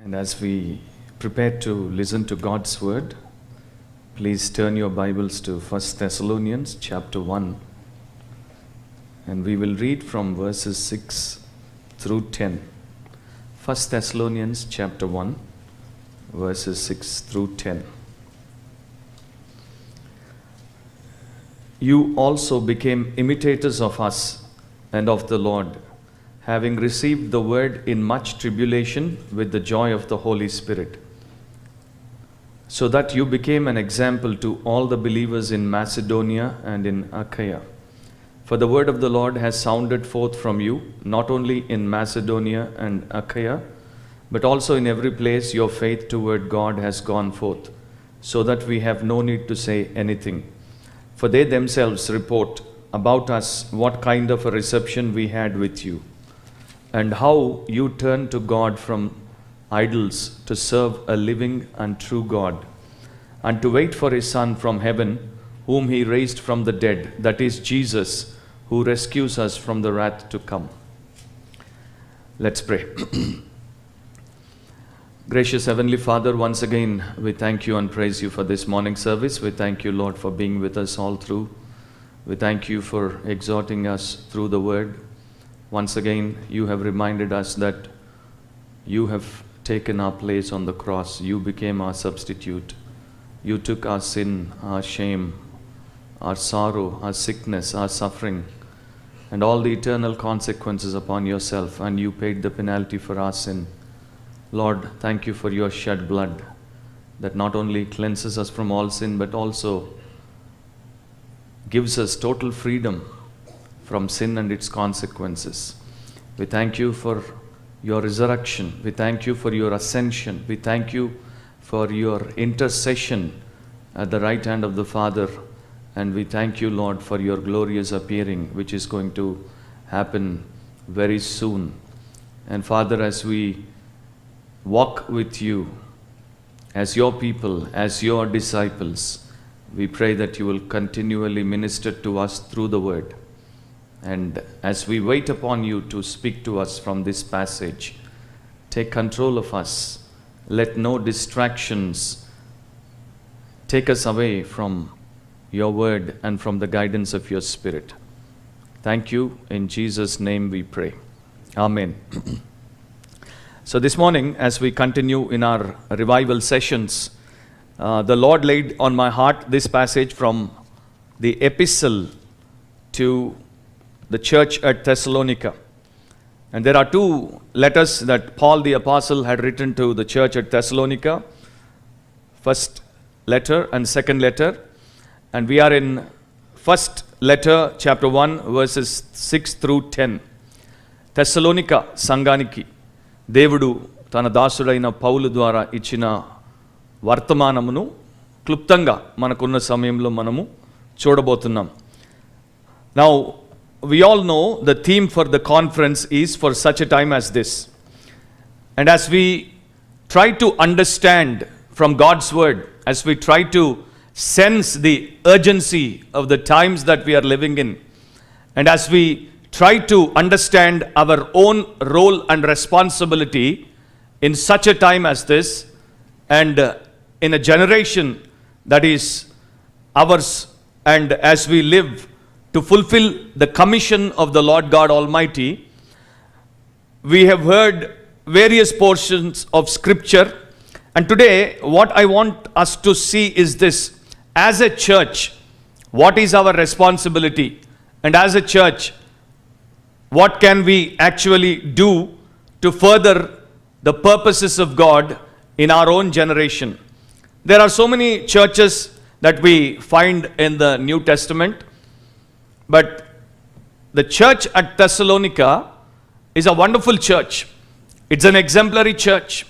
And as we prepare to listen to God's word, please turn your Bibles to 1 Thessalonians chapter 1. And we will read from verses 6 through 10. 1 Thessalonians chapter 1, verses 6 through 10. You also became imitators of us and of the Lord, having received the word in much tribulation with the joy of the Holy Spirit, so that you became an example to all the believers in Macedonia and in Achaia. For the word of the Lord has sounded forth from you, not only in Macedonia and Achaia, but also in every place your faith toward God has gone forth, so that we have no need to say anything. For they themselves report about us what kind of a reception we had with you, and how you turned to God from idols to serve a living and true God, and to wait for his Son from heaven, whom he raised from the dead, that is Jesus, who rescues us from the wrath to come. Let's pray. Gracious Heavenly Father, once again we thank you and praise you for this morning service. We thank you, Lord, for being with us all through. We thank you for exhorting us through the word. Once again, you have reminded us that you have taken our place on the cross. You became our substitute. You took our sin, our shame, our sorrow, our sickness, our suffering, and all the eternal consequences upon yourself, and you paid the penalty for our sin. Lord, thank you for your shed blood that not only cleanses us from all sin, but also gives us total freedom from sin and its consequences. We thank you for your resurrection. We thank you for your ascension. We thank you for your intercession at the right hand of the Father. And we thank you, Lord, for your glorious appearing, which is going to happen very soon. And Father, as we walk with you as your people, as your disciples, we pray that you will continually minister to us through the word. And as we wait upon you to speak to us from this passage, take control of us. Let no distractions take us away from your word and from the guidance of your Spirit. Thank you. In Jesus' name we pray. Amen. So this morning, as we continue in our revival sessions, the Lord laid on my heart this passage from the epistle to the church at Thessalonica. And there are two letters that Paul the Apostle had written to the church at Thessalonica. First letter and second letter. And we are in first letter, chapter 1, verses 6 through 10. Thessalonica సంఘానికి దేవుడు తన దాసుడైన పౌలు ద్వారా ఇచ్చిన వర్తమానమును క్లుప్తంగా మనకున్న సమయంలో మనము చూడబోతున్నాం. Now, we all know the theme for the conference is for such a time as this. And as we try to understand from God's word, as we try to sense the urgency of the times that we are living in, and as we try to understand our own role and responsibility in such a time as this, and in a generation that is ours, and as we live to fulfill the commission of the Lord God Almighty, we have heard various portions of scripture. And today what I want us to see is this: as a church, what is our responsibility? And as a church, what can we actually do to further the purposes of God in our own generation? There are so many churches that we find in the New Testament, but the church at Thessalonica is a wonderful church. It's an exemplary church.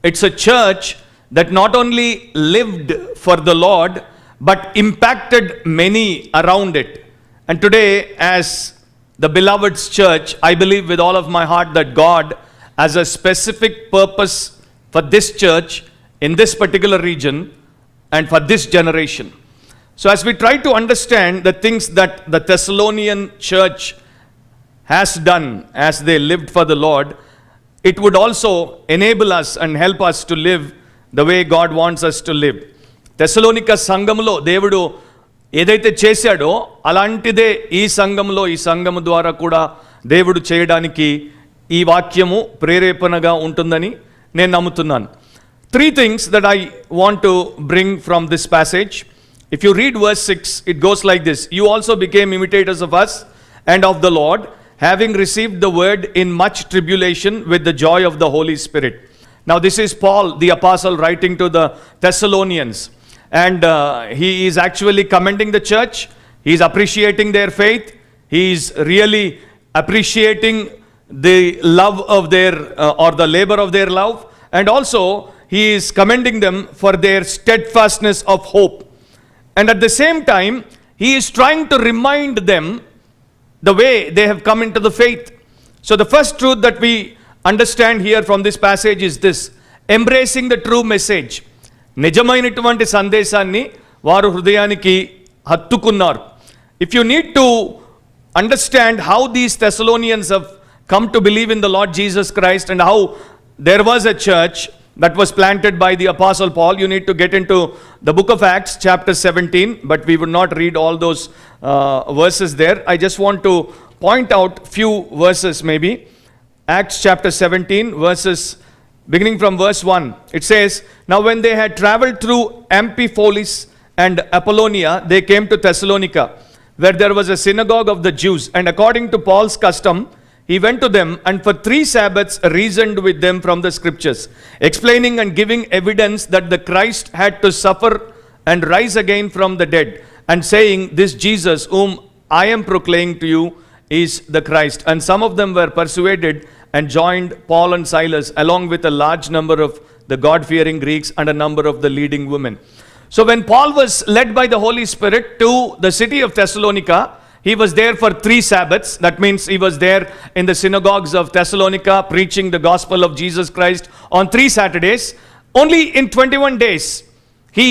It's a church that not only lived for the Lord, but impacted many around it. And today, as the beloved's church, I believe with all of my heart that God has a specific purpose for this church in this particular region and for this generation. So as we try to understand the things that the Thessalonian church has done as they lived for the Lord, it would also enable us and help us to live the way God wants us to live. తెస్సలోనిక సంఘములో దేవుడు ఏదైతే చేశాడో అలాంటిదే ఈ సంఘము ద్వారా కూడా దేవుడు చేయడానికి ఈ వాక్యము ప్రేరేపణగా ఉంటుందని నేను నమ్ముతున్నాను. 3 things that I want to bring from this passage. If you read verse 6, it goes like this: You also became imitators of us and of the Lord, having received the word in much tribulation with the joy of the Holy Spirit. Now this is Paul the apostle writing to the Thessalonians, and he is actually commending the church. He is appreciating their faith. He is really appreciating the love of their or the labor of their love, and also he is commending them for their steadfastness of hope. And at the same time, he is trying to remind them the way they have come into the faith. So the first truth that we understand here from this passage is this: embracing the true message. నిజమైనటువంటి సందేశాన్ని వారు హృదయానికి హత్తుకున్నారు. If you need to understand how these Thessalonians have come to believe in the Lord Jesus Christ and how there was a church that was planted by the apostle Paul, you need to get into the book of Acts chapter 17, but we would not read all those verses there. I just want to point out few verses maybe. Acts chapter 17 verses beginning from verse 1. It says, Now when they had traveled through Amphipolis and Apollonia, they came to Thessalonica, where there was a synagogue of the Jews, and according to Paul's custom, he went to them and for 3 Sabbaths reasoned with them from the scriptures, explaining and giving evidence that the Christ had to suffer and rise again from the dead, and saying, This Jesus whom I am proclaiming to you is the Christ. And some of them were persuaded and joined Paul and Silas along with a large number of the God-fearing Greeks and a number of the leading women. So when Paul was led by the Holy Spirit to the city of Thessalonica, he was there for 3 Sabbaths. That means he was there in the synagogues of Thessalonica preaching the gospel of Jesus Christ on 3 Saturdays. Only in 21 days, he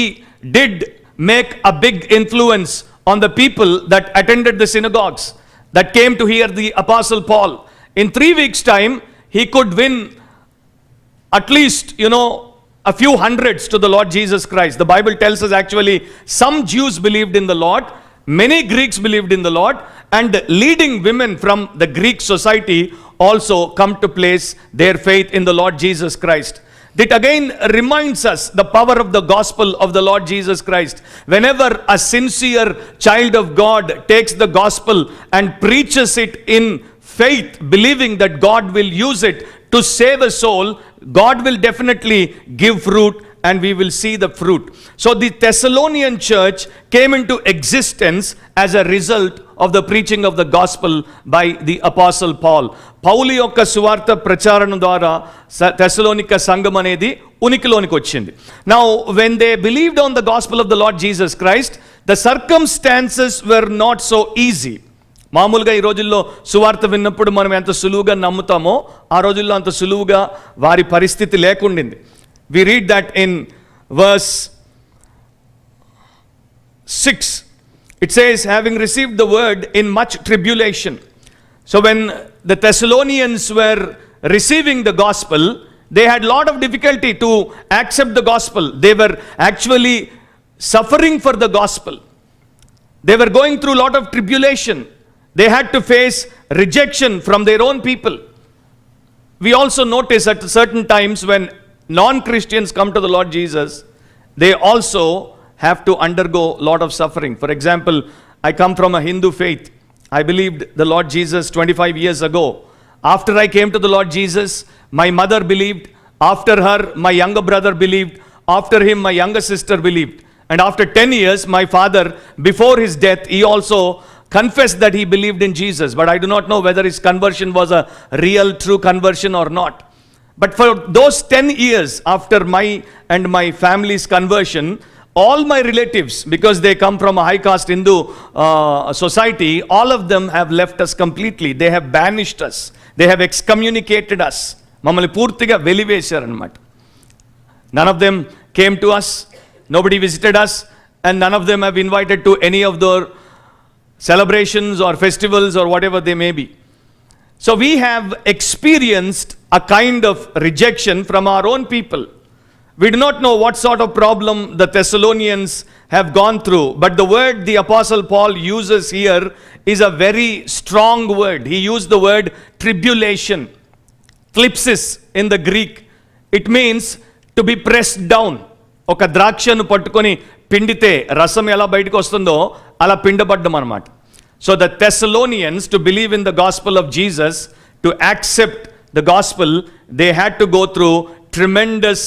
did make a big influence on the people that attended the synagogues, that came to hear the apostle Paul. In 3 weeks' time, he could win at least, a few hundreds to the Lord Jesus Christ. The Bible tells us actually some Jews believed in the Lord, many Greeks believed in the Lord, and leading women from the Greek society also come to place their faith in the Lord Jesus Christ. That again reminds us the power of the gospel of the Lord Jesus Christ. Whenever a sincere child of God takes the gospel and preaches it in faith, believing that God will use it to save a soul, God will definitely give fruit, and we will see the fruit. So the Thessalonian church came into existence as a result of the preaching of the gospel by the apostle Paul. పౌలు యొక్క సువార్త ప్రచారం ద్వారా తెస్సలోనిక సంఘం అనేది ఉనికిలోనికి వచ్చింది. Now when they believed on the gospel of the Lord Jesus Christ, the circumstances were not so easy. మామూలుగా ఈ రోజుల్లో సువార్త విన్నప్పుడు మనం ఎంత సులువుగా నమ్ముతామో ఆ రోజుల్లో అంత సులువుగా వారి పరిస్థితి లేకుండింది. We read that in verse 6. It says, having received the word in much tribulation. So when the Thessalonians were receiving the gospel, they had lot of difficulty to accept the gospel. They were actually suffering for the gospel. They were going through lot of tribulation. They had to face rejection from their own people. We also notice at certain times when non-Christians come to the Lord Jesus, they also have to undergo a lot of suffering. For example, I come from a Hindu faith. I believed the Lord Jesus 25 years ago. After I came to the Lord Jesus, my mother believed. After her, my younger brother believed. After him, my younger sister believed. And after 10 years, my father, before his death, he also confessed that he believed in Jesus. But I do not know whether his conversion was a real, true conversion or not. But for those 10 years after my and my family's conversion, all my relatives, because they come from a high caste Hindu society, all of them have left us completely. They have banished us. They have excommunicated us. మమ్మల్ని పూర్తిగా వెలివేశారన్నమాట. None of them came to us. Nobody visited us. And none of them have invited to any of their celebrations or festivals or whatever they may be. So we have experienced a kind of rejection from our own people. We do not know what sort of problem the Thessalonians have gone through, but the word the Apostle Paul uses here is a very strong word. He used the word tribulation, thlipsis in the Greek. It means to be pressed down. ఒక ద్రాక్షను పట్టుకొని పిండితే రసం ఎలా బయటకు వస్తుందో అలా పిండబడ్డం అన్నమాట. So the Thessalonians, to believe in the gospel of Jesus, to accept the gospel, they had to go through tremendous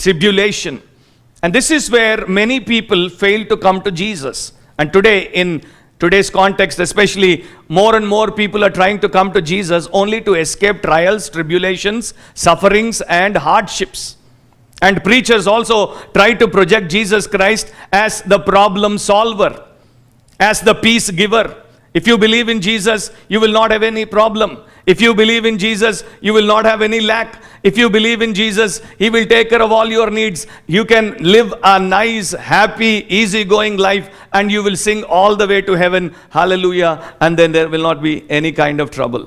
tribulation. And this is where many people fail to come to Jesus. And today, in today's context especially, more and more people are trying to come to Jesus only to escape trials, tribulations, sufferings and hardships. And preachers also try to project Jesus Christ as the problem solver, as the peace giver. If you believe in Jesus, you will not have any problem. If you believe in Jesus, you will not have any lack. If you believe in Jesus, He will take care of all your needs. You can live a nice, happy, easy-going life, and you will sing all the way to heaven, hallelujah, and then there will not be any kind of trouble.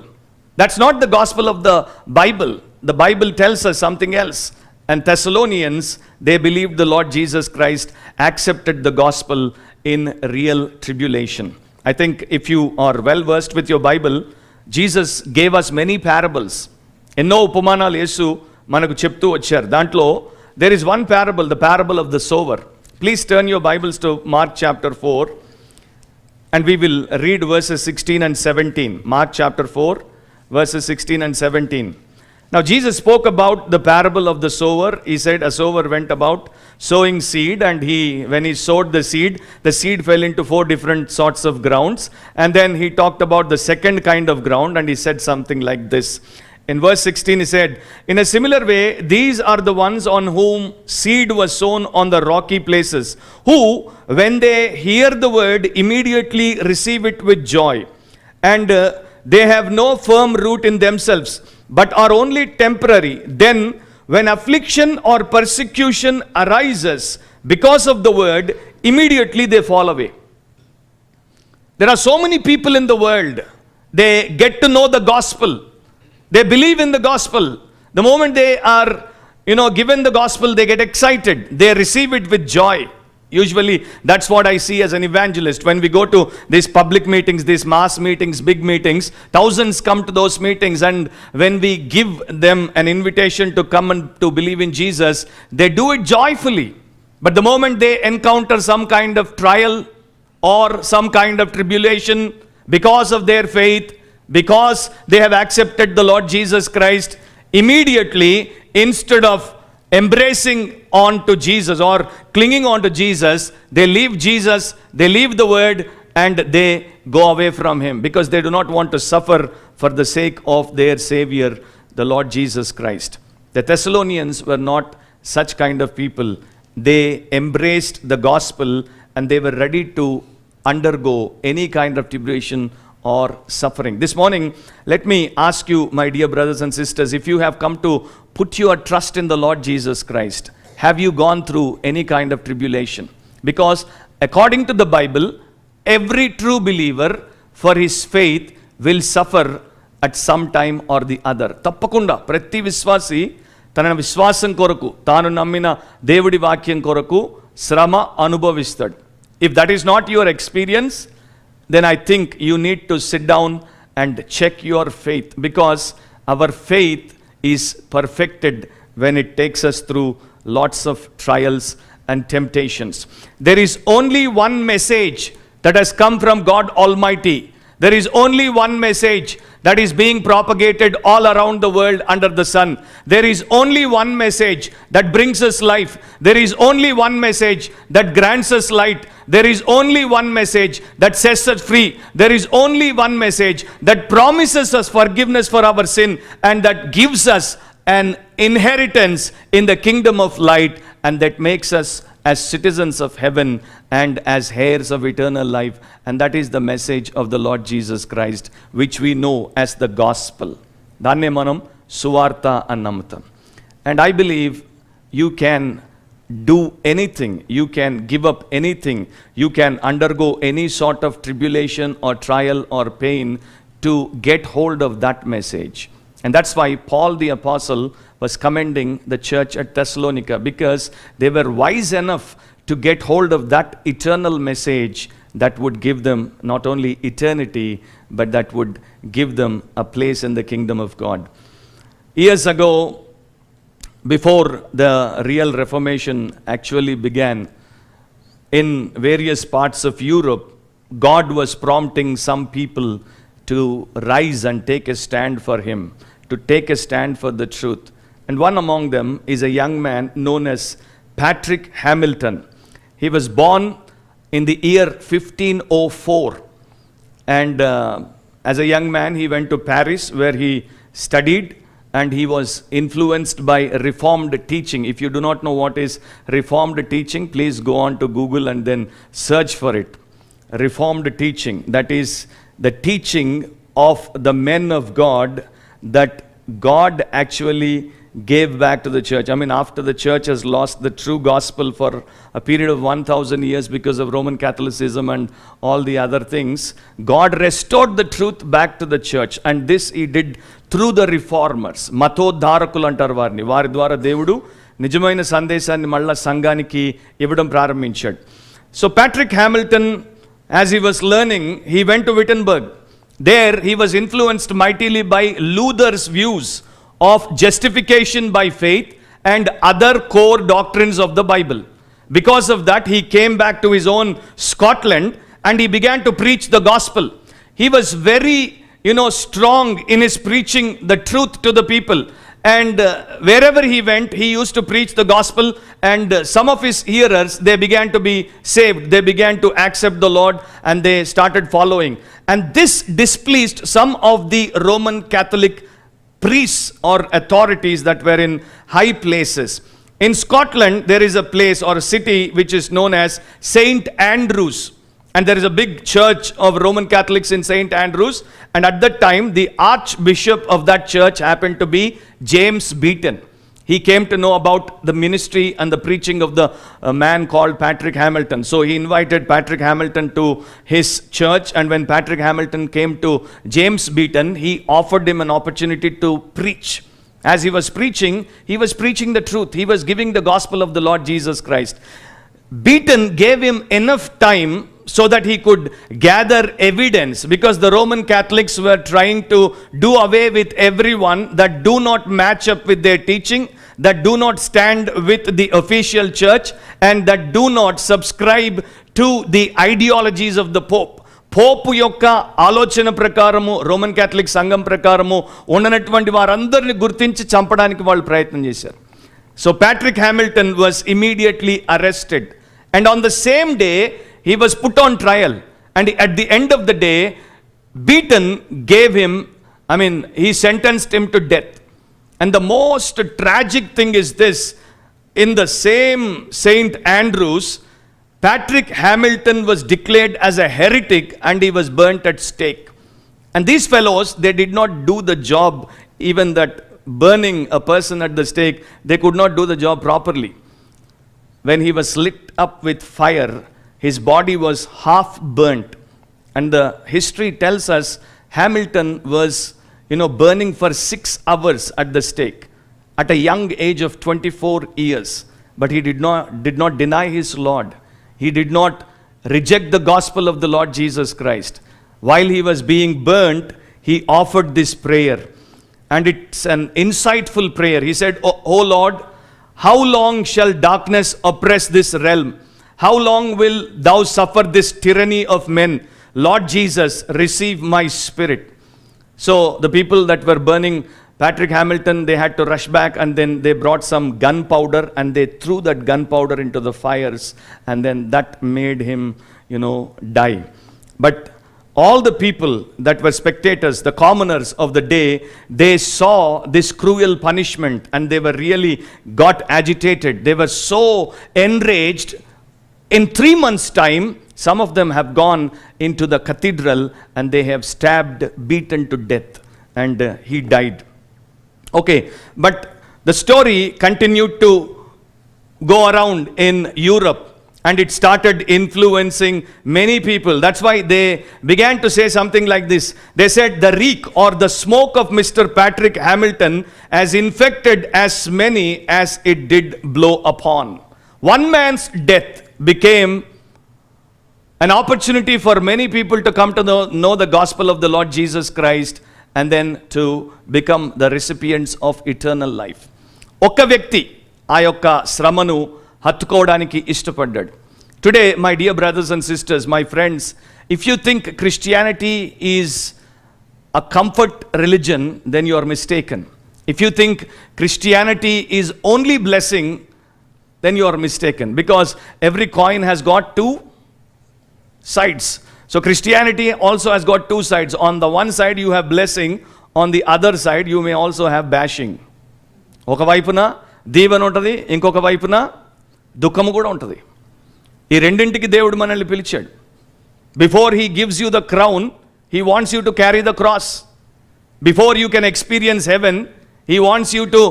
That's not the gospel of the Bible. The Bible tells us something else. And Thessalonians, they believed the Lord Jesus Christ, accepted the gospel in real tribulation. I think if you are well versed with your Bible, Jesus gave us many parables. ఎన్నో ఉపమానాలు యేసు మనకు చెప్తూ వచ్చారు. దాంట్లో there is one parable, the parable of the sower. Please turn your Bibles to Mark chapter 4 and we will read verses 16 and 17. Mark chapter 4 verses 16 and 17. Now Jesus spoke about the parable of the sower. He said a sower went about sowing seed, and when he sowed the seed fell into 4 different sorts of grounds. And then he talked about the second kind of ground, and he said something like this. In verse 16 he said, in a similar way, these are the ones on whom seed was sown on the rocky places, who, when they hear the word, immediately receive it with joy. And they have no firm root in themselves, but are only temporary. Then, when affliction or persecution arises because of the word, immediately they fall away. There are so many people in the world, they get to know the gospel. They believe in the gospel. The moment they are, given the gospel, they get excited. They receive it with joy. Usually, that's what I see as an evangelist. When we go to these public meetings, these mass meetings, big meetings, thousands come to those meetings, and when we give them an invitation to come and to believe in Jesus, they do it joyfully. But the moment they encounter some kind of trial or some kind of tribulation because of their faith, because they have accepted the Lord Jesus Christ, immediately, instead of embracing on to Jesus or clinging on to Jesus, they leave Jesus, they leave the word, and they go away from Him because they do not want to suffer for the sake of their Savior, the Lord Jesus Christ. The Thessalonians were not such kind of people. They embraced the gospel and they were ready to undergo any kind of tribulation or suffering. This morning, let me ask you, my dear brothers and sisters, if you have come to put your trust in the Lord Jesus Christ, have you gone through any kind of tribulation? Because according to the Bible, every true believer for his faith will suffer at some time or the other. తప్పకుండా ప్రతి విశ్వాసి తన విశ్వాసం కొరకు తాను నమ్మిన దేవుడి వాక్యం కొరకు శ్రమ అనుభవిస్తాడు. If that is not your experience, then I think you need to sit down and check your faith, because our faith is perfected when it takes us through lots of trials and temptations. There is only one message that has come from God Almighty. There is only one message that is being propagated all around the world under the sun. There is only one message that brings us life. There is only one message that grants us light. There is only one message that sets us free. There is only one message that promises us forgiveness for our sin and that gives us an inheritance in the kingdom of light, and that makes us as citizens of heaven and as heirs of eternal life. And that is the message of the Lord Jesus Christ, which we know as the gospel. Danne manam suvarta అని నమ్ముతాం. And I believe you can do anything, you can give up anything, you can undergo any sort of tribulation or trial or pain to get hold of that message. And that's why Paul the apostle was commending the church at Thessalonica, because they were wise enough to get hold of that eternal message that would give them not only eternity, but that would give them a place in the kingdom of God. Years ago, before the real Reformation actually began, in various parts of Europe, God was prompting some people to rise and take a stand for Him, to take a stand for the truth. And one among them is a young man known as Patrick Hamilton. He was born in the year 1504. And as a young man, he went to Paris, where he studied, and he was influenced by Reformed teaching. If you do not know what is Reformed teaching, please go on to Google and then search for it. Reformed teaching, that is the teaching of the men of God that God actually gave back to the church. I mean, after the church has lost the true gospel for a period of 1,000 years because of Roman Catholicism and all the other things, God restored the truth back to the church. And this He did through the reformers. మతోద్ధారకులు అంటారు వారిని. వారి ద్వారా దేవుడు నిజమైన సందేశాన్ని మళ్ళా సంఘానికి ఇవ్వడం ప్రారంభించాడు. So Patrick Hamilton, as he was learning, he went to Wittenberg. There he was influenced mightily by Luther's views of justification by faith and other core doctrines of the Bible. Because of that, he came back to his own Scotland and he began to preach the gospel. He was very, strong in his preaching the truth to the people. And wherever he went, he used to preach the gospel, and some of his hearers, they began to be saved. They began to accept the Lord, and they started following. And this displeased some of the Roman Catholic priests or authorities that were in high places. In Scotland, there is a place or a city which is known as St. Andrews. And there is a big church of Roman Catholics in St. Andrews. And at that time, the archbishop of that church happened to be James Beaton. He came to know about the ministry and the preaching of the man called Patrick Hamilton. So he invited Patrick Hamilton to his church. And when Patrick Hamilton came to James Beaton, he offered him an opportunity to preach. As he was preaching the truth. He was giving the gospel of the Lord Jesus Christ. Beaton gave him enough time so that he could gather evidence, because the Roman Catholics were trying to do away with everyone that do not match up with their teaching, that do not stand with the official church, and that do not subscribe to the ideologies of the Pope. పోపు యొక్క ఆలోచన ప్రకారము, Roman Catholic సంఘం ప్రకారము ఉన్నటువంటి వారందరిని గుర్తించి చంపడానికి వాళ్ళు ప్రయత్నం చేశారు. So Patrick Hamilton was immediately arrested, and on the same day he was put on trial, and at the end of the day Beaton he sentenced him to death. And the most tragic thing is this: in the same St. Andrews, Patrick Hamilton was declared as a heretic and he was burnt at stake. And these fellows, they did not do the job, even that burning a person at the stake, they could not do the job properly. When he was lit up with fire, his body was half burnt. And the history tells us Hamilton was, burning for 6 hours at the stake at a young age of 24 years. But he did not deny his Lord. He did not reject the gospel of the Lord Jesus Christ. While he was being burnt, he offered this prayer. And it's an insightful prayer. He said, "O Lord, how long shall darkness oppress this realm? How long will thou suffer this tyranny of men? Lord Jesus, receive my spirit." So the people that were burning Patrick Hamilton, they had to rush back, and then they brought some gunpowder and they threw that gunpowder into the fires, and then that made him, die. But all the people that were spectators, the commoners of the day, they saw this cruel punishment and they were really got agitated. They were so enraged. In 3 months' time, some of them have gone into the cathedral and they have stabbed, beaten to death, and he died. Okay, but the story continued to go around in Europe, And it started influencing many people. That's why they began to say something like this. They said the reek or the smoke of Mr. Patrick Hamilton has infected as many as it did blow upon. One man's death became an opportunity for many people to come to know the gospel of the Lord Jesus Christ and then to become the recipients of eternal life. Oka vyakti aa yokka shramanu హత్తుకోవడానికి ఇష్టపడ్డాడు. Today, my dear brothers and sisters, my friends, if you think Christianity is a comfort religion, then you are mistaken. If you think Christianity is only blessing, then you are mistaken. Because every coin has got two sides. So Christianity also has got two sides. On the one side you have blessing, on the other side you may also have bashing. ఒక వైపున దీవెన ఉంటుంది, ఇంకొక వైపున దుఃఖము కూడా ఉంటుంది. ఈ రెండింటికి దేవుడు మనల్ని పిలిచాడు. Before he gives you the crown, he wants you to carry the cross. Before you can experience heaven, he wants you to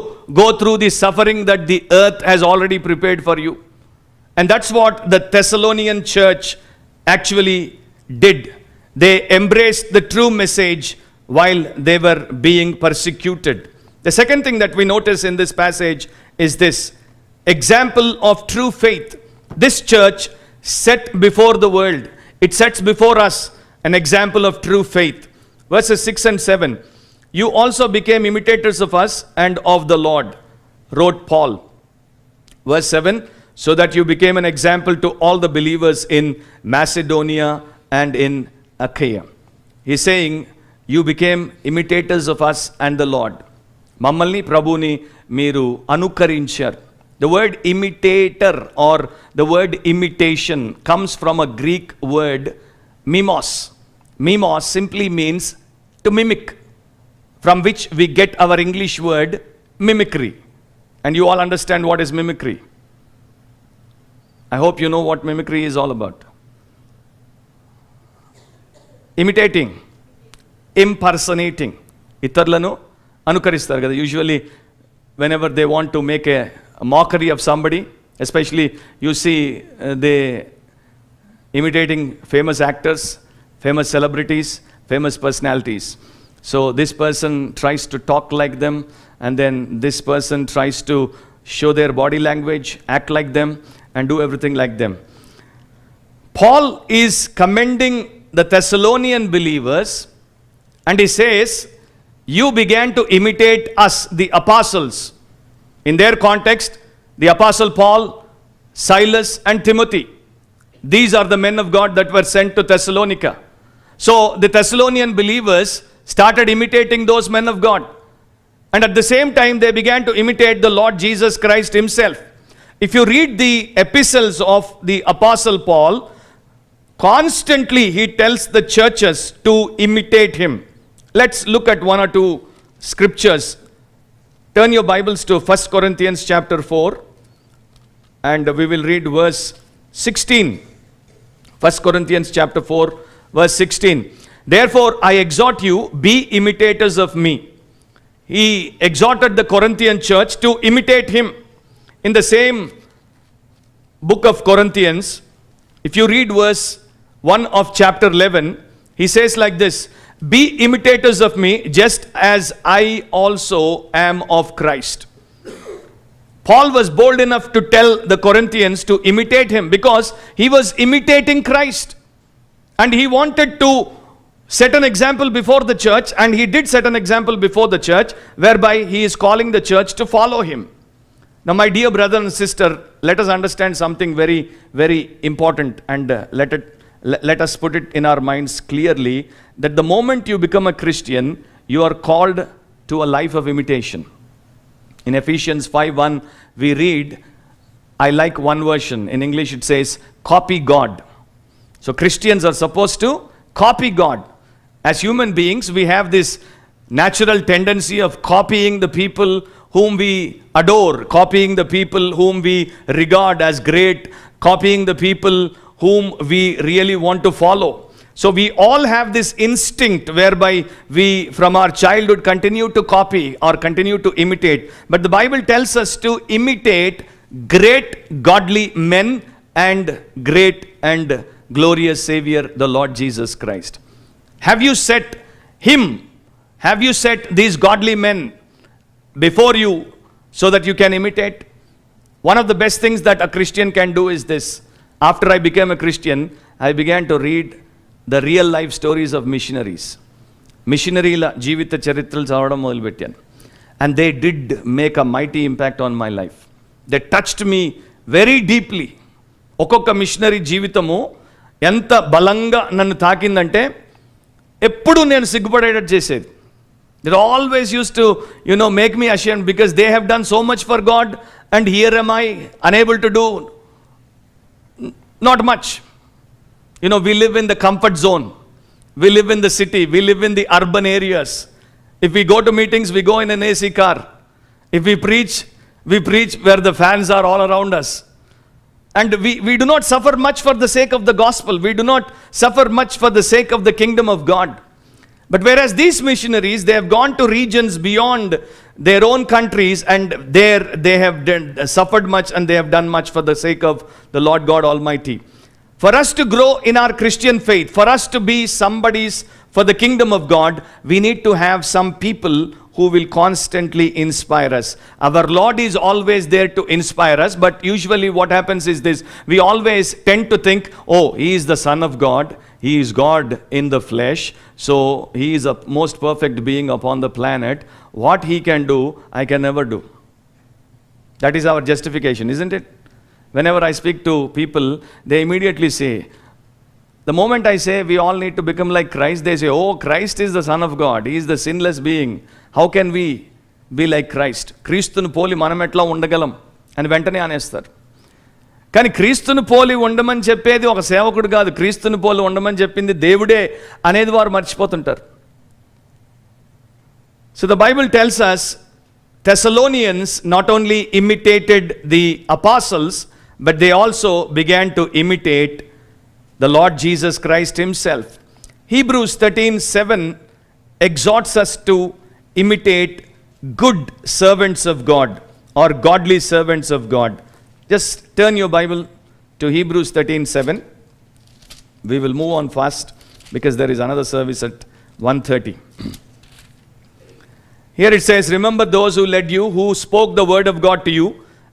go through the suffering that the earth has already prepared for you. And that's what the Thessalonian church actually did. They embraced the true message while they were being persecuted. The second thing that we notice in this passage is this example of true faith. This church set before the world, it sets before us an example of true faith. Verses 6 and 7. You also became imitators of us and of the Lord, wrote Paul. Verse 7. So that you became an example to all the believers in Macedonia and in Achaia. He's saying, you became imitators of us and the Lord. మమ్మల్ని ప్రభుని మీరు అనుకరించారు. The word imitator or the word imitation comes from a Greek word mimos. Mimos simply means to mimic, from which we get our English word mimicry. And you all understand what is mimicry. I hope you know what mimicry is all about. Imitating, impersonating. ఇతరులను అనుకరిస్తారు కదా. Usually whenever they want to make a mockery of somebody, especially you see they imitating famous actors, famous celebrities, famous personalities. So this person tries to talk like them, and then this person tries to show their body language, act like them, and do everything like them. Paul is commending the Thessalonian believers, and he says, you began to imitate us, the apostles. In their context, the apostle Paul, Silas, and Timothy. These are the men of God that were sent to Thessalonica. So the Thessalonian believers started imitating those men of God. And at the same time, they began to imitate the Lord Jesus Christ himself. If you read the epistles of the apostle Paul, constantly he tells the churches to imitate him. Let's look at one or two scriptures. Turn your Bibles to 1 Corinthians chapter 4 and we will read verse 16. 1 Corinthians chapter 4 verse 16. Therefore I exhort you, be imitators of me. He exhorted the Corinthian church to imitate him. In the same book of Corinthians, if you read verse 1 of chapter 11, he says like this, be imitators of me just as I also am of Christ. Paul was bold enough to tell the Corinthians to imitate him because he was imitating Christ. And he wanted to set an example before the church, and he did set an example before the church, whereby he is calling the church to follow him. Now, my dear brother and sister, let us understand something very, very important, and let us put it in our minds clearly, that the moment you become a Christian, you are called to a life of imitation. In Ephesians 5:1, we read, I like one version, in English it says, copy God. So Christians are supposed to copy God. As human beings, we have this natural tendency of copying the people whom we adore, copying the people whom we regard as great, copying the people whom we really want to follow. So we all have this instinct whereby we from our childhood continue to copy or continue to imitate. But the Bible tells us to imitate great godly men and great and glorious Savior, the Lord Jesus Christ. Have you set Him, have you set these godly men before you so that you can imitate? One of the best things that a Christian can do is this. After I became a Christian, I began to read the real life stories of missionaries. మిషనరీల జీవిత చరిత్రలు చదవడం మొదలుపెట్టాను. And they did make a mighty impact on my life. They touched me very deeply. ఒక్కొక్క machinery జీవితము ఎంత బలంగా నన్ను తాకిందంటే ఎప్పుడు నేను సిగ్గుపడేటట్టు చేసేది. They always used to, make me ashamed because they have done so much for God and here am I unable to do not much. We live in the comfort zone. We live in the city. We live in the urban areas. If we go to meetings, we go in an AC car. If we preach where the fans are all around us. And we do not suffer much for the sake of the gospel. We do not suffer much for the sake of the kingdom of God. But whereas these missionaries, they have gone to regions beyond their own countries and there they have suffered much and they have done much for the sake of the Lord God Almighty. For us to grow in our Christian faith, for us to be somebody's for the kingdom of God, we need to have some people who will constantly inspire us. Our Lord is always there to inspire us, but usually what happens is this: we always tend to think, oh, He is the Son of God, He is God in the flesh, so He is a most perfect being upon the planet. What He can do, I can never do. That is our justification, isn't it? Whenever I speak to people, they immediately say, the moment I say we all need to become like Christ, they say, oh, Christ is the Son of God. He is the sinless being. How can we be like Christ? క్రీస్తును పోలి మనం ఎట్లా ఉండగలం అని వెంటనే అనేస్తారు. కానీ క్రీస్తును పోలి ఉండమని చెప్పేది ఒక సేవకుడు కాదు, క్రీస్తును పోలి ఉండమని చెప్పింది దేవుడే అనేది వారు మర్చిపోతుంటారు. So the Bible tells us Thessalonians not only imitated the apostles, but they also began to imitate the Lord Jesus Christ Himself. Hebrews 13:7 exhorts us to imitate good servants of God or godly servants of God. Just turn your Bible to Hebrews 13:7. We will move on fast because there is another service at 1:30. Here it says, remember those who led you, who spoke the word of God to you,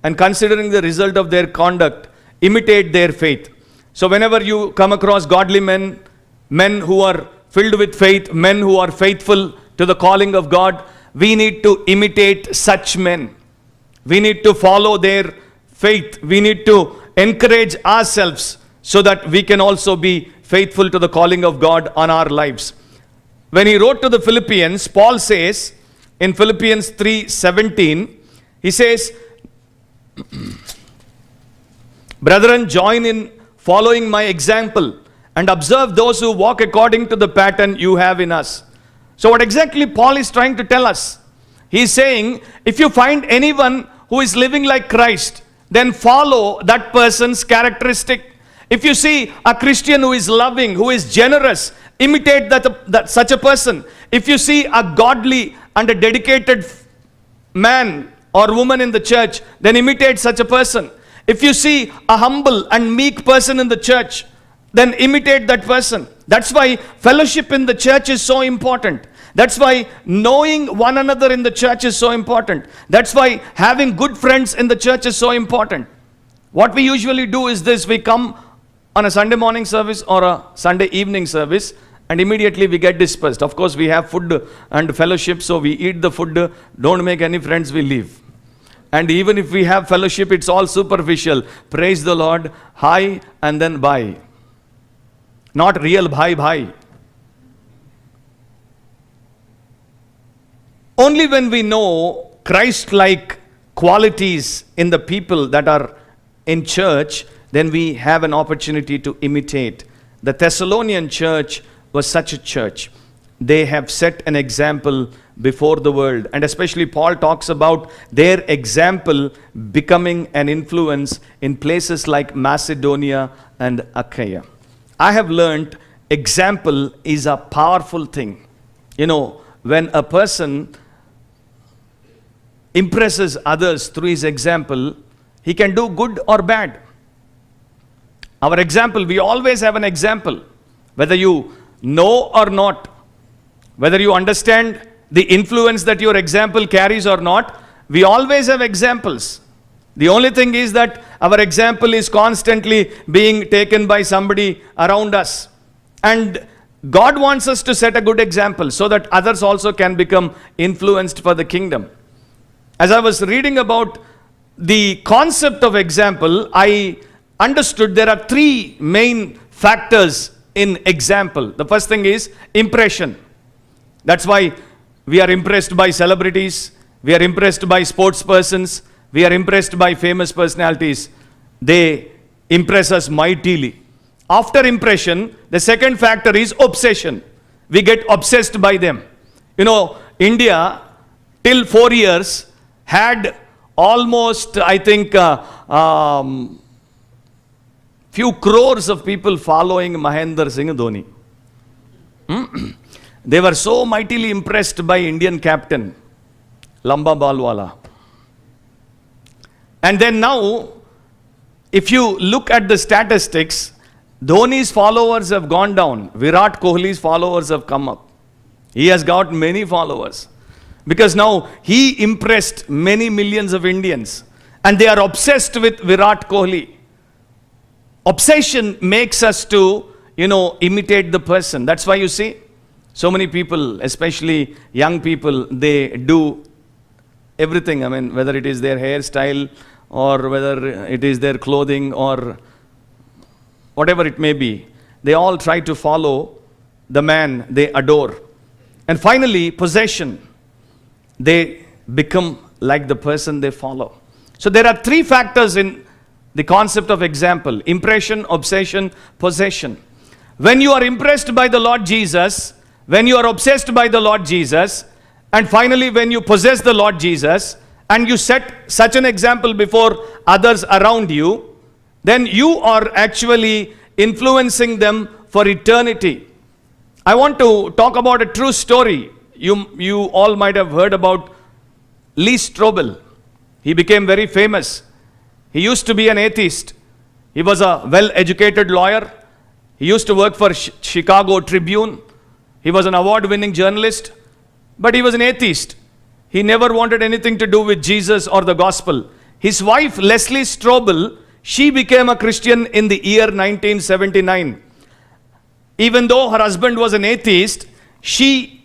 and considering the result of their conduct, imitate their faith. So whenever you come across godly men who are filled with faith, men who are faithful to the calling of God, we need to imitate such men. We need to follow their faith. We need to encourage ourselves so that we can also be faithful to the calling of God on our lives. When he wrote to the Philippians, Paul says in Philippians 3:17, he says, brethren, join in following my example and observe those who walk according to the pattern you have in us. So what exactly Paul is trying to tell us? He is saying, if you find anyone who is living like Christ, then follow that person's characteristic. If you see a Christian who is loving, who is generous, imitate that such a person. If you see a godly and a dedicated man or woman in the church, then imitate such a person. If you see a humble and meek person in the church, then imitate that person. That's why fellowship in the church is so important. That's why knowing one another in the church is so important. That's why having good friends in the church is so important. What we usually do is this: we come on a Sunday morning service or a Sunday evening service and immediately we get dispersed. Of course, we have food and fellowship, so we eat the food, don't make any friends, we leave. And even if we have fellowship, it's all superficial. Praise the Lord, hi, and then bye. Not real bye. Only when we know Christ-like qualities in the people that are in church, then we have an opportunity to imitate. The Thessalonian church was such a church. They have set an example before the world, and especially Paul talks about their example becoming an influence in places like Macedonia and Achaia. I have learned example is a powerful thing. When a person impresses others through his example, he can do good or bad. Our example, we always have an example. Whether you know or not, whether you understand the influence that your example carries or not, we always have examples. The only thing is that our example is constantly being taken by somebody around us. And God wants us to set a good example so that others also can become influenced for the kingdom. As I was reading about the concept of example, I understood there are three main factors in example. The first thing is impression. That's why we are impressed by celebrities, we are impressed by sports persons, we are impressed by famous personalities. They impress us mightily. After impression, the second factor is obsession. We get obsessed by them. India, till 4 years, had almost, I think, few crores of people following Mahendra Singh Dhoni. They were so mightily impressed by Indian captain, Lamba Balwala. And then now, if you look at the statistics, Dhoni's followers have gone down. Virat Kohli's followers have come up. He has got many followers. Because now he impressed many millions of Indians. And they are obsessed with Virat Kohli. Obsession makes us to, imitate the person. That's why you see, so many people, especially young people, they do everything. I mean, whether it is their hairstyle or whether it is their clothing or whatever it may be, they all try to follow the man they adore. And finally, possession. They become like the person they follow. So there are three factors in the concept of example: impression, obsession, possession. When you are impressed by the Lord Jesus, when you are obsessed by the Lord Jesus, and finally when you possess the Lord Jesus, and you set such an example before others around you, then you are actually influencing them for eternity. I want to talk about a true story. You all might have heard about Lee Strobel. He became very famous. He used to be an atheist. He was a well-educated lawyer. He used to work for Chicago Tribune. He was an award-winning journalist, but he was an atheist. He never wanted anything to do with Jesus or the gospel. His wife, Leslie Strobel, she became a Christian in the year 1979. Even though her husband was an atheist, she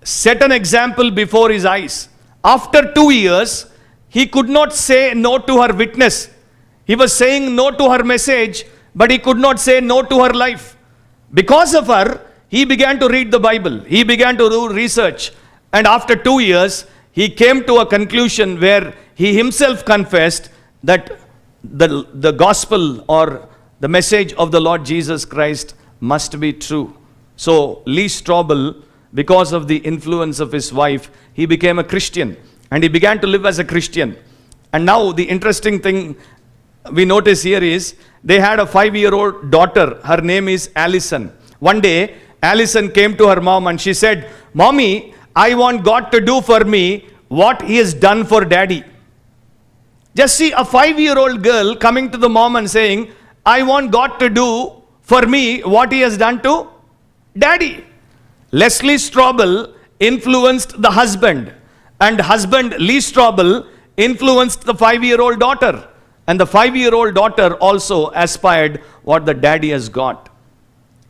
set an example before his eyes. After 2 years, he could not say no to her witness. He was saying no to her message, but he could not say no to her life. Because of her, he began to read the Bible. He began to do research. And after 2 years, he came to a conclusion where he himself confessed that the gospel or the message of the Lord Jesus Christ must be true. So Lee Strobel, because of the influence of his wife, he became a Christian and he began to live as a Christian. And now the interesting thing we notice here is they had a 5-year-old daughter. Her name is Allison. One day, Allison came to her mom and she said, "Mommy, I want God to do for me what He has done for Daddy." Just see a 5-year-old girl coming to the mom and saying, "I want God to do for me what He has done to Daddy." Leslie Strobel influenced the husband, and husband Lee Strobel influenced the 5-year-old daughter, and the 5-year-old daughter also aspired what the daddy has got.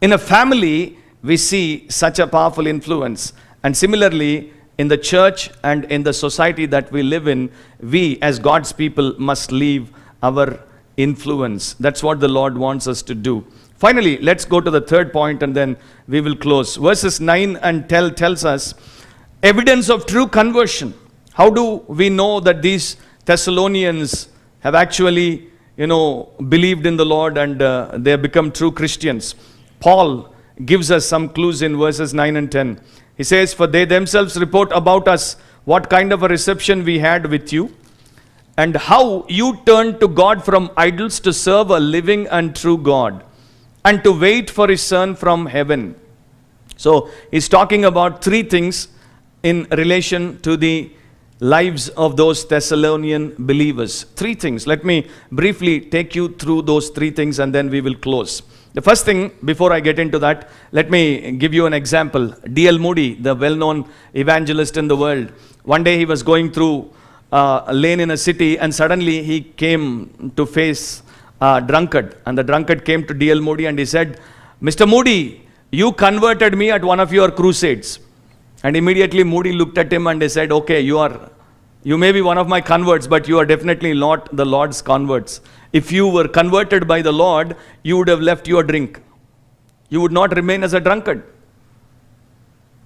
In a family, we see such a powerful influence, and similarly in the church and in the society that we live in, we as God's people must leave our influence. That's what the Lord wants us to do. Finally, let's go to the third point and then we will close. Verses 9 and 10 tells us evidence of true conversion. How do we know that these Thessalonians have actually, believed in the Lord and they have become true Christians? Paul gives us some clues in verses 9 and 10. He says, "For they themselves report about us what kind of a reception we had with you, and how you turned to God from idols to serve a living and true God, and to wait for His Son from heaven." So he's talking about three things in relation to the lives of those Thessalonian believers. Three things. Let me briefly take you through those three things and then we will close. The first thing, before I get into that, let me give you an example. D.L. Moody, the well-known evangelist in the world, one day he was going through a lane in a city and suddenly he came to face a drunkard. And the drunkard came to D.L. Moody and he said, "Mr. Moody, you converted me at one of your crusades." And immediately Moody looked at him and he said, "Okay, you may be one of my converts, but you are definitely not the Lord's converts. If you were converted by the Lord, you would have left your drink. You would not remain as a drunkard."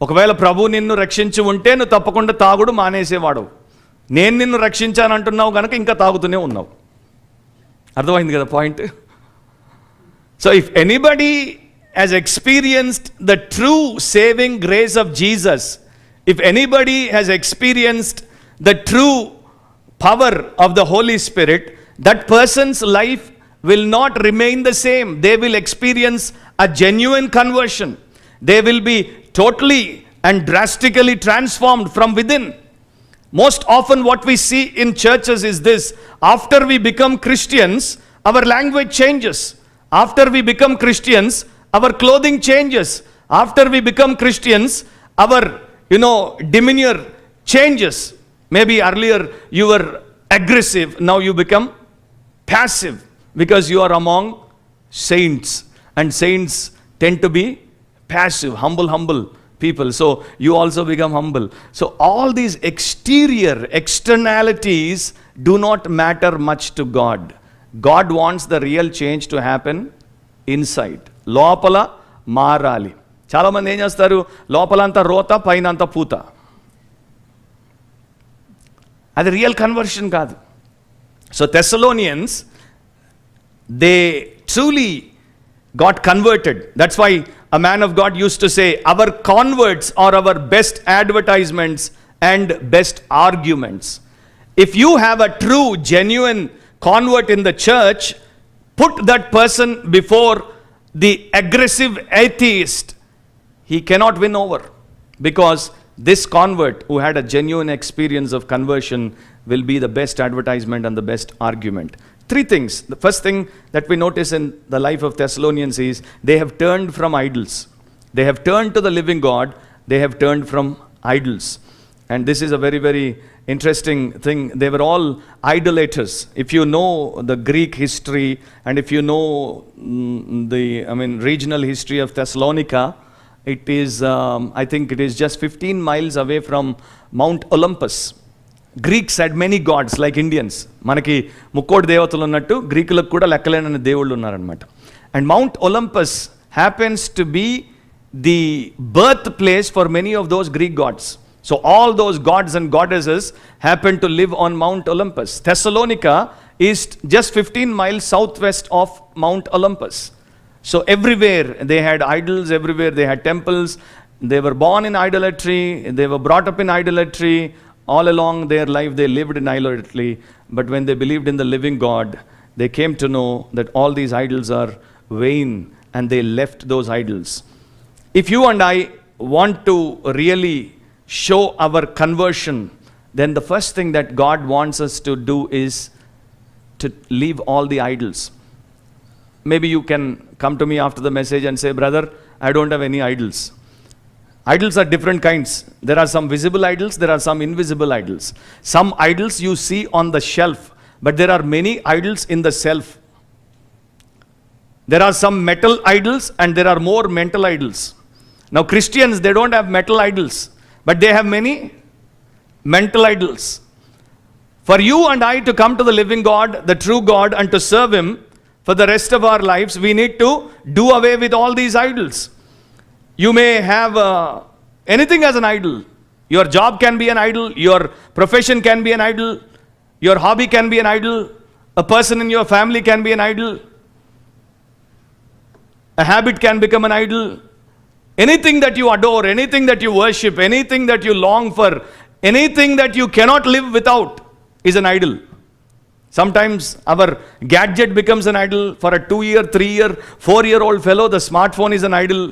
ఒకవేళ ప్రభు నిన్ను రక్షించి ఉంటే నువ్వు తప్పకుండా తాగుడు మానేసేవాడు. నేను నిన్ను రక్షించానంటున్నావు కనుక ఇంకా తాగుతూనే ఉన్నావు. అర్థమైంది కదా point? So if anybody has experienced the true saving grace of Jesus, if anybody has experienced the true power of the Holy Spirit, that person's life will not remain the same. They will experience a genuine conversion. They will be totally and drastically transformed from within. Most often what we see in churches is this: after we become Christians, our language changes. After we become Christians, our clothing changes. After we become Christians, our demeanor changes. Maybe earlier you were aggressive, now you become passive because you are among saints, and saints tend to be passive, humble people. So you also become humble. So all these externalities do not matter much to God. God wants the real change to happen inside. లోపల మారాలి. చాలామంది ఏం చేస్తారు, లోపలంతా రోత పైన అంతా పూత. అది రియల్ కన్వర్షన్ కాదు. So Thessalonians, they truly got converted. That's why a man of God used to say, our converts are our best advertisements and best arguments. If you have a true, genuine convert in the church, put that person before the aggressive atheist, he cannot win over, because this convert who had a genuine experience of conversion will be the best advertisement and the best argument. Three things. The first thing that we notice in the life of Thessalonians is they have turned from idols. They have turned to the living God. They have turned from idols. And this is a very, very interesting thing. They were all idolaters. If you know the Greek history and if you know regional history of Thessalonica, it is, I think it is just 15 miles away from Mount Olympus. Greeks had many gods like Indians. మనకి ముక్కోటి దేవతలు ఉన్నట్టు గ్రీకులకు కూడా లెక్కలేనని దేవుళ్ళు ఉన్నారనమాట. And Mount Olympus happens to be the birthplace for many of those Greek gods. So all those gods and goddesses happen to live on Mount Olympus. Thessalonica is just 15 miles southwest of Mount Olympus. So everywhere they had idols, everywhere they had temples. They were born in idolatry, they were brought up in idolatry. All along their life they lived in idolatry. But when they believed in the living God, they came to know that all these idols are vain and they left those idols. If you and I want to really show our conversion, then the first thing that God wants us to do is to leave all the idols. Maybe you can come to me after the message and say, "Brother, I don't have any idols." Idols are different kinds. There are some visible idols, there are some invisible idols. Some idols you see on the shelf, but there are many idols in the self. There are some metal idols and there are more mental idols. Now Christians, they don't have metal idols, but they have many mental idols. For you and I to come to the living God, the true God, and to serve Him for the rest of our lives, we need to do away with all these idols. You may have anything as an idol. Your job can be an idol, your profession can be an idol, your hobby can be an idol, a person in your family can be an idol, a habit can become an idol. Anything that you adore, anything that you worship, anything that you long for, anything that you cannot live without is an idol. Sometimes our gadget becomes an idol. For a 2-year, 3-year, 4-year-old fellow, the smartphone is an idol.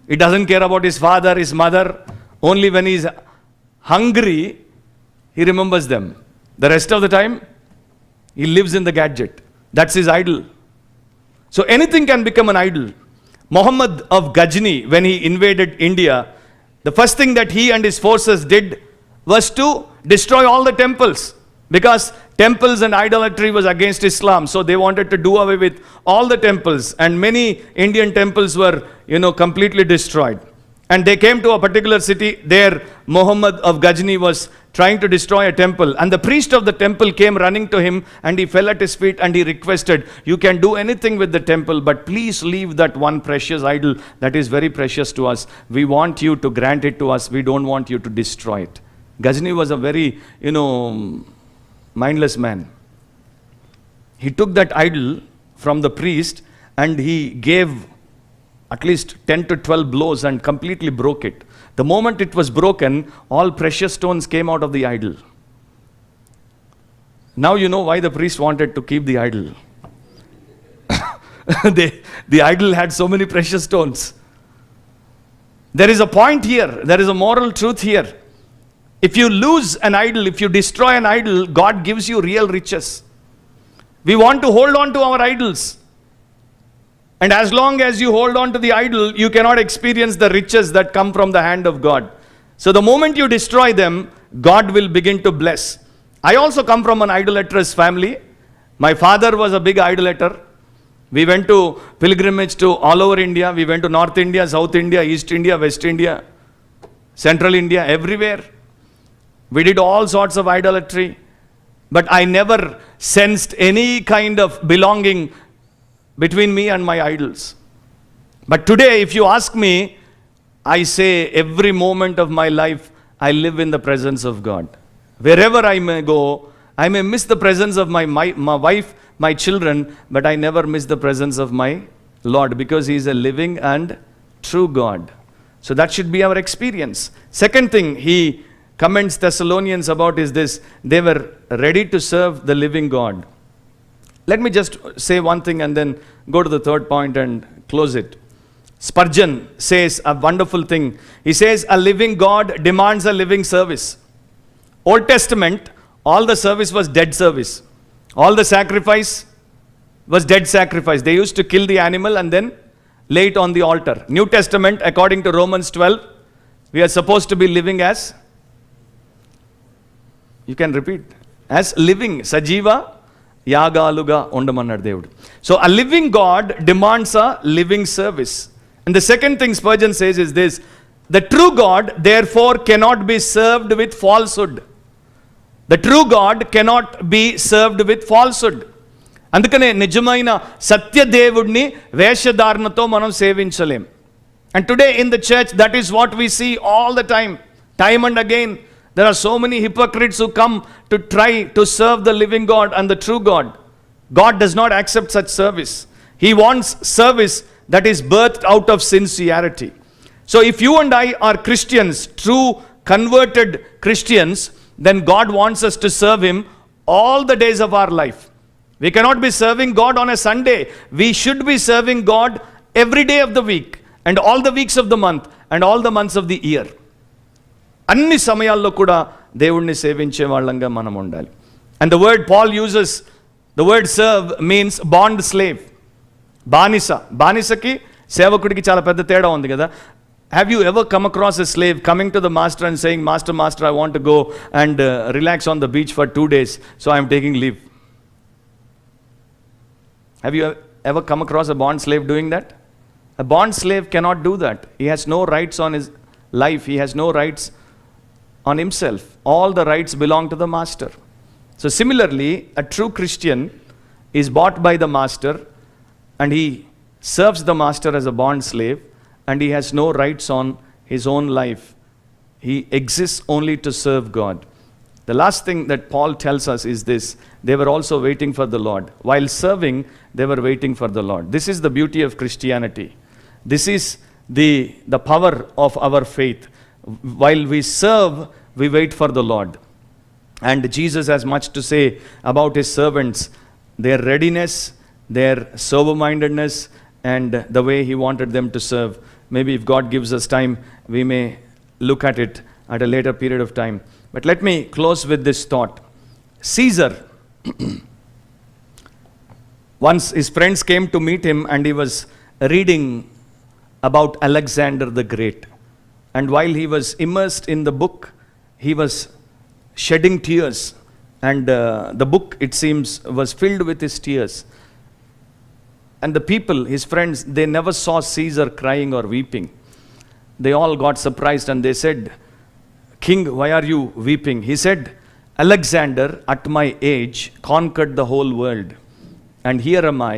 He doesn't care about his father, his mother. Only when he's hungry, he remembers them. The rest of the time, he lives in the gadget. That's his idol. So anything can become an idol. Muhammad of Ghazni, when he invaded India, the first thing that he and his forces did was to destroy all the temples, because temples and idolatry was against Islam. So they wanted to do away with all the temples, and many Indian temples were, completely destroyed. And they came to a particular city. There, Muhammad of Ghazni was trying to destroy a temple. And the priest of the temple came running to him, and he fell at his feet and he requested, you can do anything with the temple, but please leave that one precious idol that is very precious to us. We want you to grant it to us. We don't want you to destroy it. Ghazni was a very, mindless man. He took that idol from the priest and he gave at least 10 to 12 blows and completely broke it. The moment it was broken, all precious stones came out of the idol. Now you know why the priest wanted to keep the idol. The idol had so many precious stones. There is a point here. There is a moral truth here. If you lose an idol, if you destroy an idol, God gives you real riches. We want to hold on to our idols. And as long as you hold on to the idol, you cannot experience the riches that come from the hand of God. So the moment you destroy them, God will begin to bless. I also come from an idolatrous family. My father was a big idolater. We went to pilgrimage to all over India. We went to North India, South India, East India, West India, Central India, everywhere. We did all sorts of idolatry. But I never sensed any kind of belonging between me and my idols. But today, if you ask me, I say every moment of my life, I live in the presence of God. Wherever I may go, I may miss the presence of my wife, my children, but I never miss the presence of my Lord, because He is a living and true God. So that should be our experience. Second thing he commends Thessalonians about is this: they were ready to serve the living God. Let me just say one thing and then go to the third point and close it. Spurgeon says a wonderful thing. He says, a living God demands a living service. Old Testament, all the service was dead service. All the sacrifice was dead sacrifice. They used to kill the animal and then lay it on the altar. New Testament, according to Romans 12, we are supposed to be living as, you can repeat, as living, sajiva, yagaluga ondamannadu Devudu. So a living God demands a living service. And the second thing Spurgeon says is this: the true God therefore cannot be served with falsehood. The true God cannot be served with falsehood. అందుకనే నిజమైన సత్య దేవుడిని వేషధారణతో మనం సేవించలేం. And today in the church, that is what we see all the time and again. There are so many hypocrites who come to try to serve the living God and the true God. God does not accept such service. He wants service that is birthed out of sincerity. So if you and I are Christians, true converted Christians, then God wants us to serve Him all the days of our life. We cannot be serving God on a Sunday. We should be serving God every day of the week and all the weeks of the month and all the months of the year. అన్ని సమయాల్లో కూడా దేవుణ్ణి సేవించే వాళ్ళంగా మనం ఉండాలి. And the word Paul uses, the word serve means bond slave. బానిస. బానిసకి సేవకుడికి చాలా పెద్ద తేడా ఉంది కదా. Have you ever come across a slave coming to the master and saying, Master, I want to go and relax on the beach for 2 days, so I am taking leave? Have you ever come across a bond slave doing that? A bond slave cannot do that. He has no rights on his life. He has no rights on himself. All the rights belong to the master. So similarly, a true Christian is bought by the master, and he serves the master as a bond slave, and he has no rights on his own life. He exists only to serve God. The last thing that Paul tells us is this: they were also waiting for the Lord. While serving, they were waiting for the Lord. This is the beauty of Christianity. This is the power of our faith. While we serve, we wait for the Lord. And Jesus has much to say about His servants, their readiness, their sober-mindedness, and the way He wanted them to serve. Maybe if God gives us time, we may look at it at a later period of time. But let me close with this thought. Caesar, once his friends came to meet him and he was reading about Alexander the Great. And while he was immersed in the book, he was shedding tears. And the book, it seems, was filled with his tears. And the people, his friends, they never saw Caesar crying or weeping. They all got surprised and they said, "King, why are you weeping?" He said, "Alexander, at my age, conquered the whole world. And here am I,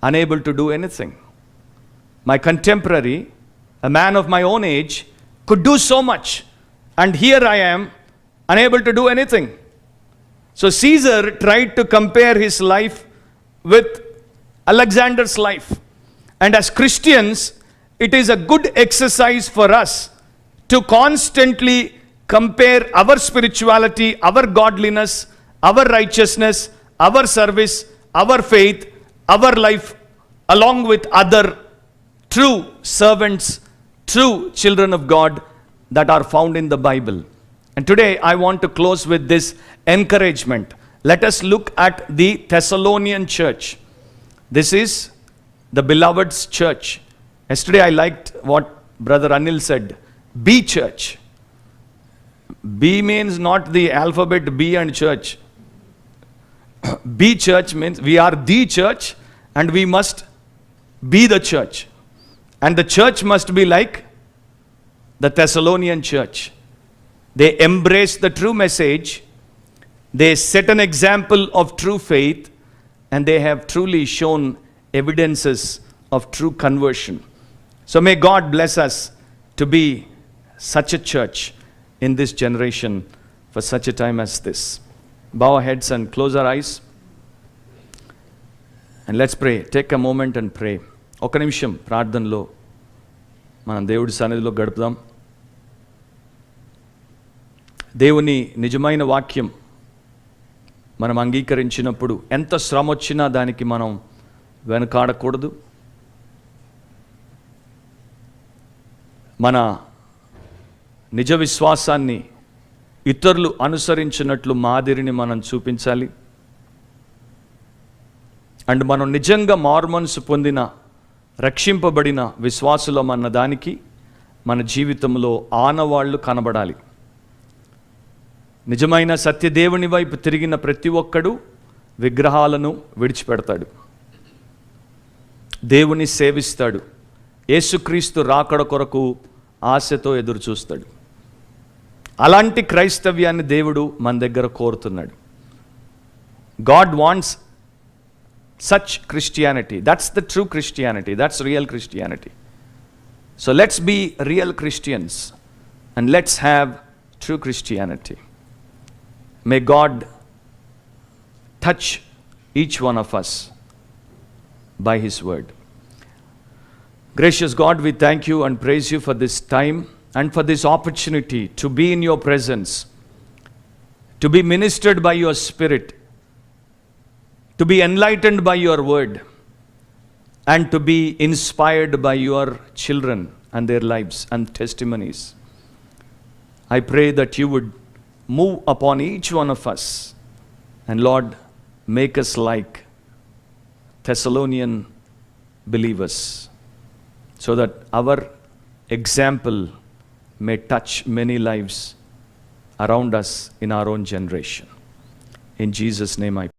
unable to do anything. My contemporary, a man of my own age, could do so much. And here I am, unable to do anything." So Caesar tried to compare his life with Alexander's life. And as Christians, it is a good exercise for us to constantly compare our spirituality, our godliness, our righteousness, our service, our faith, our life, along with other true servants, true children of God that are found in the Bible. And today I want to close with this encouragement. Let us look at the Thessalonian church. This is the beloved's church. Yesterday I liked what Brother Anil said. B church. B means not the alphabet B and church. B church means we are the church and we must be the church. And the church must be like the Thessalonian church. They embrace the true message. They set an example of true faith. And they have truly shown evidences of true conversion. So may God bless us to be such a church in this generation for such a time as this. Bow our heads and close our eyes. And let's pray. Take a moment and pray. ఒక నిమిషం ప్రార్థనలో మనం దేవుడి సన్నిధిలో గడుపుదాం. దేవుని నిజమైన వాక్యం మనం అంగీకరించినప్పుడు ఎంత శ్రమ వచ్చినా దానికి మనం వెనకాడకూడదు. మన నిజ విశ్వాసాన్ని ఇతరులు అనుసరించినట్లు మాదిరిని మనం చూపించాలి. అండ్ మనం నిజంగా మారుమనసు పొందిన రక్షింపబడిన విశ్వాసులం అన్న దానికి మన జీవితంలో ఆనవాళ్లు కనబడాలి. నిజమైన సత్యదేవుని వైపు తిరిగిన ప్రతి ఒక్కడు విగ్రహాలను విడిచిపెడతాడు, దేవుని సేవిస్తాడు, యేసుక్రీస్తు రాకడ కొరకు ఆశతో ఎదురు చూస్తాడు. అలాంటి క్రైస్తవ్యాన్ని దేవుడు మన దగ్గర కోరుతున్నాడు. God wants such Christianity. That's the true Christianity. That's real Christianity. So let's be real Christians and let's have true Christianity. May God touch each one of us by His word. Gracious God, we thank you and praise you for this time and for this opportunity to be in your presence, to be ministered by your Spirit, to be enlightened by your word, and to be inspired by your children and their lives and testimonies. I pray that you would move upon each one of us, and Lord, make us like Thessalonian believers, so that our example may touch many lives around us in our own generation. In Jesus' name I pray.